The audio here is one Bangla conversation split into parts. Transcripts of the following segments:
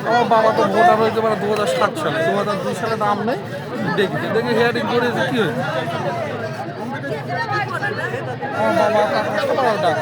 আমার বাবা তো ভোটার হয়েছে মানে 2007 সালে, 2002 সালে নাম নেই। দেখি হিয়ারিং করেছে কি হয়েছে। আমার বাবা ডাক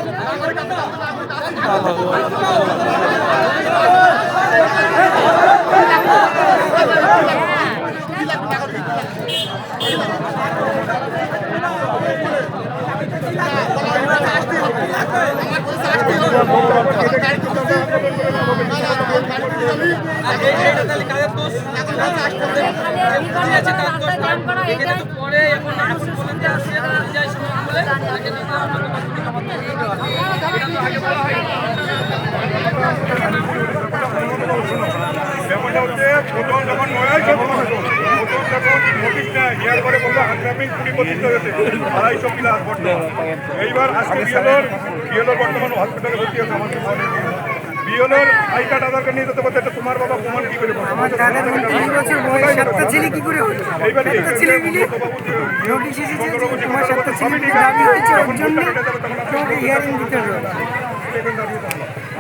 এইবার আজকে বিএলওর বর্তমান হসপিটালে ভর্তি আছে। আমার বিএলওর আই কার্ড আধার কার্ড নিয়ে যেতে পারতে, তোমার বাবা প্রমাণ কি করে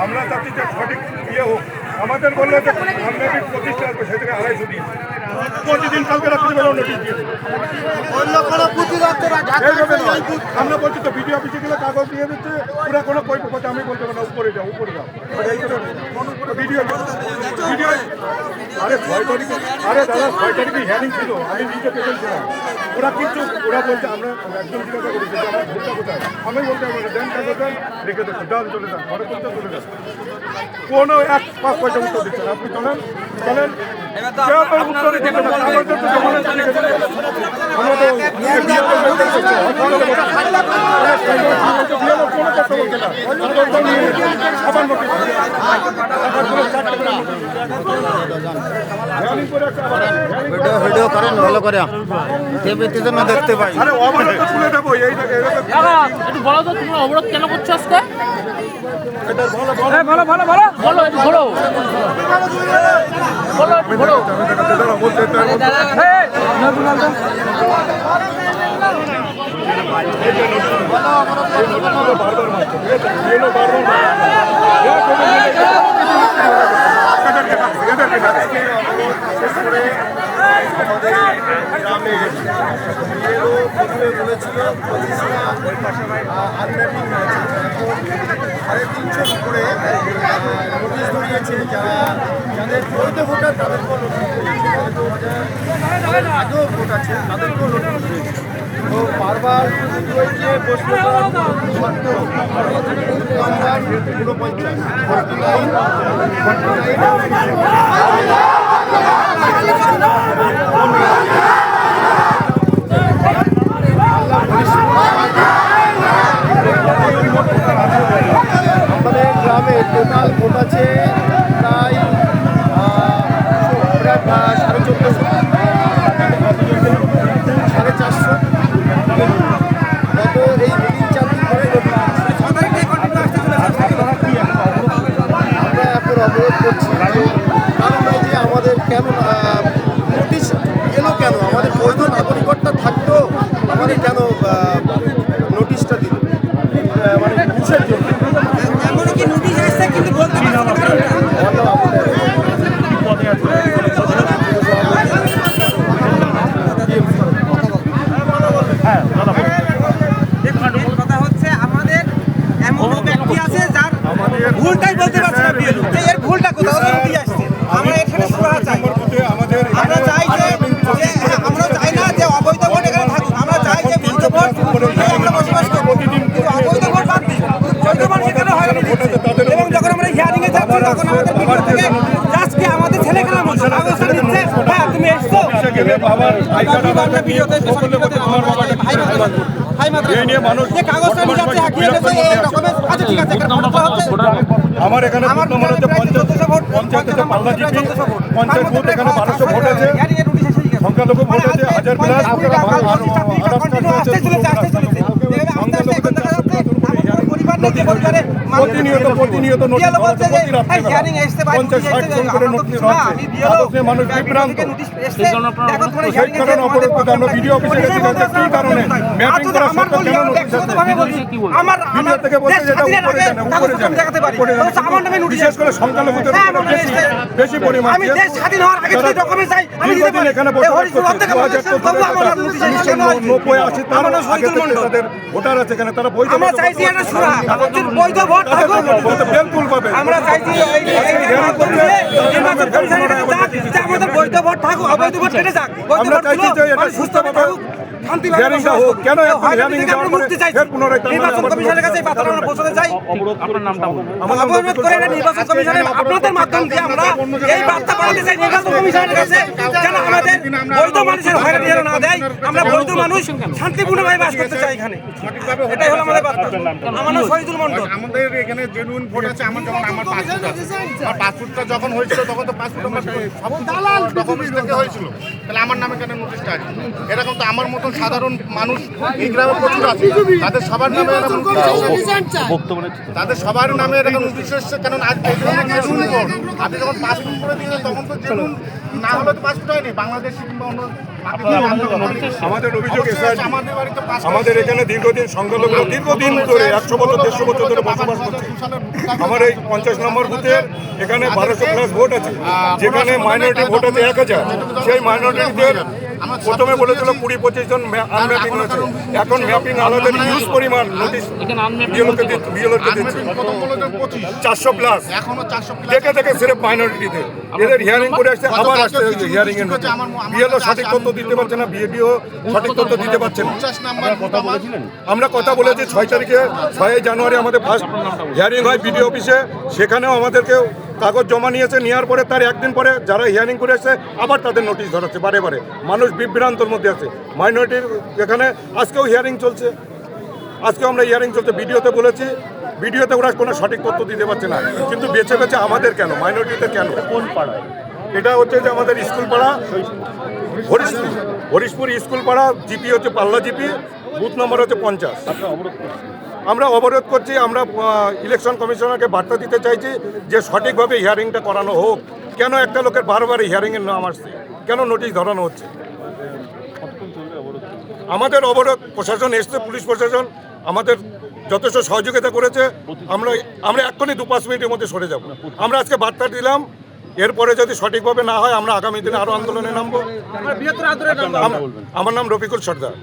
আমরা চাচ্ছি যে সঠিক ইয়ে হোক। আমাদের বললো যে প্রতিষ্ঠা আসবে, সে থেকে 250 দিন প্রতিদিন কালকে রাত্রি বেলা নোটিশ দিয়েছে। আমরা বলছি তো ভিডিও অফিসে গেলে কাগজ দিয়ে দিচ্ছে, পুরা কোনো কথা আমি বলতে পারি না, উপরে যাও ভিডিও ভিডিও। আরে 6 তারিখে, আরে দাদা 6 তারিখে হিয়ারিং ছিল, আমি নিজে পেশেন্ট ছিলাম। ওরা বলছে আমরা একদম জিজ্ঞাসা করেছি যে আমার ভুলটা কোথায়। আমি বলতে পারবো দেন কাগজ দেন, রেখে দেন, ডান চলে যান, ঘরে করতে চলে যান। কোনো 1 পয়সা উত্তর দিচ্ছেন। আপনি চলেন ভিডিও করেন ভালো করে, টিভিতে যেন দেখতে পাই। একটু বলো তো তোমরা অবরোধ কেন করছো আজকে? বলেছিল 350 করে নোটিশ ধরিয়েছে, যাদের বৈধ ভোটার তাদেরকেও আগেও ভোট আছে তাদেরকেও নোটিশ দিয়েছে। তো বারবার গিয়ে বসলো আমাদের গ্রামে টোটাল ভোট আছে প্রায় 1450, 450। গত এই 3-4 দিন ধরে আমরা এখন অবরোধ করছি, কারণ যে আমাদের কেন নোটিশ এলো, কেন আমাদের বৈধ নাগরিকতা থাকতো, আমাদের কেন নোটিশটা দিল, মানে কিসের জন্য এমনও কি নোটিশ আসছে কিন্তু বলতে কথা হচ্ছে আমাদের এমন ব্যক্তি আছে যার ভুলটাই বলতে পারছে না, এর ভুলটা কোথাও দিয়ে আসছে। আমরা এখানে সুরাহা চাই, আমরা চাই যে আমরা চাই না যে অবৈধ ভোট এখানে থাকুক, আমরা চাই যে বৈধ ভোট আমরা বসবাস করবো, কিন্তু অবৈধ ভোট বাদ দিই, বৈধ ভোট সেখানে হয়রানি দিচ্ছে। এবং যখন আমরা হিয়ারিং এ যাচ্ছি তখন আমাদের ভিডিও থেকে আজকে আমাদের ছেলেখানার মতো ব্যবস্থা দিচ্ছে, হ্যাঁ তুমি এসছো ভিডিওতে আমার এখানে পঞ্চায়েত বুথ এখানে 1200 ভোট আছে, সংখ্যালঘু ভোট আছে 1000 প্লাস। প্রতিনিয়ত নোটিশ বিএলও বলছে যে প্রতি রাত্রে হিয়ারিং এসছে ভাই 50-60 জন করে নোটিশ হচ্ছে আমি বিএলও তাতে মানুষ বিভ্রান্ত নোটিশ এসছে দেখো তোমরা সেই হিয়ারিং কারণে অবরোধ করতে আমরা ভিডিও অফিসে গেছি জানতে কি কারণে ম্যাপিং করা সত্ত্বেও কেন নোটিশ আসছে আমার ভিডিও থেকে বলছে যেটা উপরে জানে দেখাতে পারি আমার নামে নোটিশ বিশেষ করে সংখ্যালঘুদের হ্যাঁ, উপরে আমার নামে এসছে। বেশি পরিমাণ আমি দেশ স্বাধীন হওয়ার আগে থেকে ডকুমেন্ট চাই আমি দিতে পারি এখানে তাদের ভোটার আছে এখানে তারা বৈধ আমরা চাইছি এটা সুরা বৈধ ভোট থাকুক বিলকুল পাবে আমরা চাইছি নির্বাচন কমিশনের কাছে যাক যে আমাদের বৈধ ভোট থাকুক অবৈধ ভোট কেটে যাক বৈধ আমরা ভোট চাইছি যে এটা সুস্থভাবে থাকুক শান্তিভাবে হিয়ারিংটা হোক কেন এখন হিয়ারিং আমরা মুক্তি চাইছি নির্বাচন কমিশনের কাছে এই বার্তা আমরা পৌঁছাতে চাই অবরোধ করে এটা নির্বাচন কমিশনের আপনাদের মাধ্যম দিয়ে আমরা এই বার্তা পাঠাতে চাই নির্বাচন কমিশনের কাছে যেন আমাদের বৈধ মানুষের হয়রানি যেন না দেয় আমরা বৈধ মানুষ শান্তিপূর্ণভাবে বাস করতে চাই এখানে এটাই হলো আমাদের বার্তা আমার নাম শহীদুল মন্ডল আমাদের এখানে জেনুইন ভোট আছে আমার যখন আমার পাসপোর্ট আছে আর পাসপোর্টটা যখন হয়েছিল তখন তো পাসপোর্ট আমার সব ডকুমেন্টস থেকে হয়েছিল তাহলে আমার নামে কেন নোটিশটা আছে এরকম তো আমার মতন সাধারণ মানুষ এই গ্রামে প্রচুর আছে তাদের সবার নামে এরকম তাদের সবার নামে এরকম নোটিশ এসছে কেন জেনুইন ভোট আপনি যখন পাসপোর্ট করে দিয়েছেন তখন তো জেনুইন না হলে তো পাসপোর্ট হয়নি বাংলাদেশি কিংবা অন্য আমাদের অভিযোগ আমাদের বাড়িতে পাসপোর্ট আমাদের এখানে দীর্ঘদিন সংখ্যালঘুরা দীর্ঘদিন ধরে 100 বছর 150 বছর ধরে বসবাস করছে আমার এই 50 নম্বর বুথে এখানে 1200 প্লাস ভোট আছে যেখানে মাইনরিটি ভোট আছে 1000 সেই মাইনরিটিদের প্রথমে বলেছিল 20-25 জন আনম্যাপিং হয়েছে এখন ম্যাপিং আলাদা ইউজ পরিমাণ নোটিশ বিএলওকে দিচ্ছে 400 প্লাস এখনো 400 দেখে দেখে সিরেফ মাইনরিটিদের এদের হিয়ারিং করে আসছে আবার আসছে হিয়ারিং এর বিএলও সঠিক তথ্য দিতে পারছে না বিএডিও সঠিক তথ্য দিতে পারছে না 50 নাম্বার আমরা কথা বলেছি 6 তারিখে 6 জানুয়ারি আমাদের ফার্স্ট হিয়ারিং হয় বিডিও অফিসে সেখানেও আমাদেরকে কাগজ জমা নিয়েছে নেওয়ার পরে তার একদিন পরে যারা হিয়ারিং করে এসেছে আবার তাদের নোটিশ ধরাচ্ছে বারে বারে মানুষ বিভ্রান্তর মধ্যে আছে মাইনরিটির এখানে আজকেও হিয়ারিং চলছে আজকেও আমরা হিয়ারিং চলছে ভিডিওতে বলেছি ভিডিওতে ওরা কোনো সঠিক তথ্য দিতে পারছে না কিন্তু বেছে বেছে আমাদের কেন মাইনরিটিতে কেন কোন পাড়ায় এটা হচ্ছে যে আমাদের স্কুল পাড়া হরিশপুর স্কুল পাড়া জিপি হচ্ছে পাল্লা জিপি বুথ নম্বর হচ্ছে 50 আমরা অবরোধ করছি আমরা ইলেকশন কমিশনারকে বার্তা দিতে চাইছি যে সঠিকভাবে হিয়ারিংটা করানো হোক কেন একটা লোকের বারবার হিয়ারিংয়ের নাম আসছে কেন নোটিশ ধরানো হচ্ছে আমাদের অবরোধ প্রশাসন এসছে পুলিশ প্রশাসন আমাদের যথেষ্ট সহযোগিতা করেছে আমরা এক্ষুনি 2-5 মিনিটের মধ্যে সরে যাব আমরা আজকে বার্তা দিলাম এরপরে যদি সঠিকভাবে না হয় আমরা আগামী দিনে আরও আন্দোলনে নামবো আমার নাম রফিকুল সর্দার